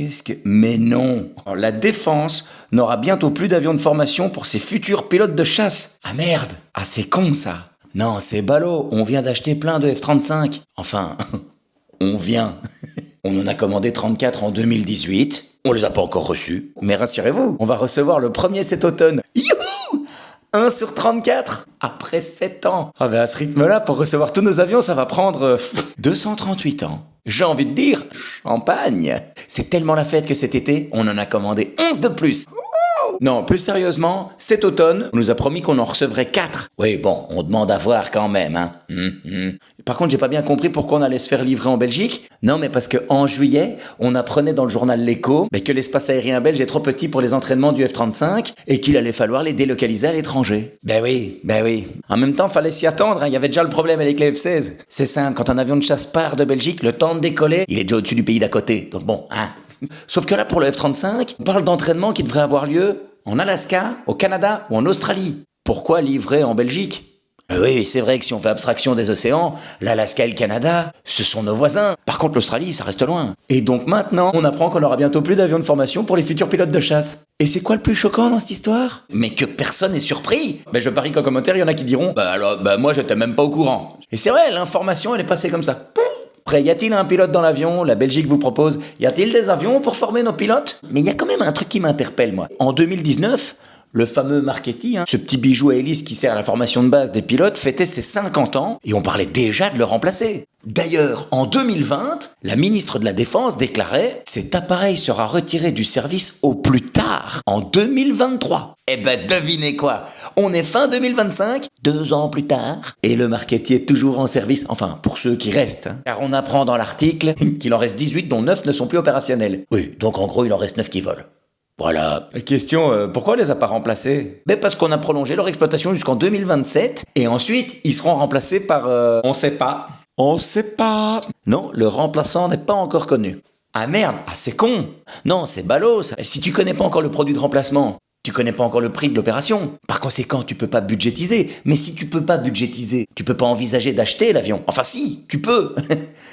Qu'est-ce que... Mais non! La Défense n'aura bientôt plus d'avions de formation pour ses futurs pilotes de chasse. Ah merde! Ah c'est con ça! Non, c'est ballot, on vient d'acheter plein de F-35. Enfin, on vient. On en a commandé 34 en 2018, on les a pas encore reçus. Mais rassurez-vous, on va recevoir le premier cet automne. Youhou! 1 sur 34 après 7 ans. Ah ben à ce rythme-là, pour recevoir tous nos avions, ça va prendre 238 ans. J'ai envie de dire, champagne. C'est tellement la fête que cet été, on en a commandé 11 de plus. Non, plus sérieusement, cet automne, on nous a promis qu'on en recevrait 4. Oui, bon, on demande à voir quand même, hein. Par contre, j'ai pas bien compris pourquoi on allait se faire livrer en Belgique. Non, mais parce que en juillet, on apprenait dans le journal L'Écho que l'espace aérien belge est trop petit pour les entraînements du F-35 et qu'il allait falloir les délocaliser à l'étranger. Ben oui. En même temps, fallait s'y attendre, hein. Il y avait déjà le problème avec les F-16. C'est simple, quand un avion de chasse part de Belgique, le temps de décoller, il est déjà au-dessus du pays d'à côté. Donc bon, hein. Sauf que là, pour le F-35, on parle d'entraînement qui devrait avoir lieu en Alaska, au Canada ou en Australie. Pourquoi livrer en Belgique ? Oui, c'est vrai que si on fait abstraction des océans, l'Alaska et le Canada, ce sont nos voisins. Par contre, l'Australie, ça reste loin. Et donc maintenant, on apprend qu'on aura bientôt plus d'avions de formation pour les futurs pilotes de chasse. Et c'est quoi le plus choquant dans cette histoire ? Mais que personne n'est surpris. Je parie qu'en commentaire, il y en a qui diront « moi, j'étais même pas au courant. » Et c'est vrai, l'information, elle est passée comme ça. Après, y a-t-il un pilote dans l'avion ? La Belgique vous propose. Y a-t-il des avions pour former nos pilotes ? Mais il y a quand même un truc qui m'interpelle, moi. En 2019, le fameux Marchetti, ce petit bijou à hélice qui sert à la formation de base des pilotes, fêtait ses 50 ans et on parlait déjà de le remplacer. D'ailleurs, en 2020, la ministre de la Défense déclarait « Cet appareil sera retiré du service au plus tard, en 2023 ». Eh ben devinez quoi ? On est fin 2025, 2 ans plus tard, et le Marchetti est toujours en service, enfin pour ceux qui restent. Car on apprend dans l'article qu'il en reste 18 dont 9 ne sont plus opérationnels. Oui, donc en gros il en reste 9 qui volent. Voilà. Question, pourquoi on les a pas remplacés ? Parce qu'on a prolongé leur exploitation jusqu'en 2027, et ensuite ils seront remplacés par... on sait pas. On sait pas. Non, le remplaçant n'est pas encore connu. Ah merde, c'est con. Non, c'est ballot ça. Si tu connais pas encore le produit de remplacement, tu connais pas encore le prix de l'opération. Par conséquent, tu peux pas budgétiser. Mais si tu peux pas budgétiser, tu peux pas envisager d'acheter l'avion. Enfin si, tu peux.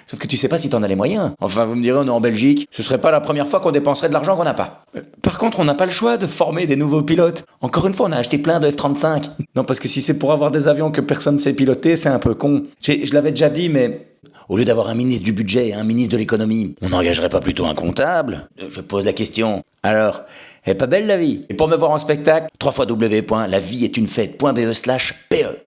Sauf que tu sais pas si t'en as les moyens. Enfin, vous me direz, on est en Belgique, ce serait pas la première fois qu'on dépenserait de l'argent qu'on n'a pas. Par contre, on n'a pas le choix de former des nouveaux pilotes. Encore une fois, on a acheté plein de F-35. Non, parce que si c'est pour avoir des avions que personne ne sait piloter, c'est un peu con. Je l'avais déjà dit, mais... Au lieu d'avoir un ministre du budget et un ministre de l'économie, on n'engagerait pas plutôt un comptable ? Je pose la question. Alors, elle est pas belle la vie ? Et pour me voir en spectacle, www.lavieestunefête.be/pe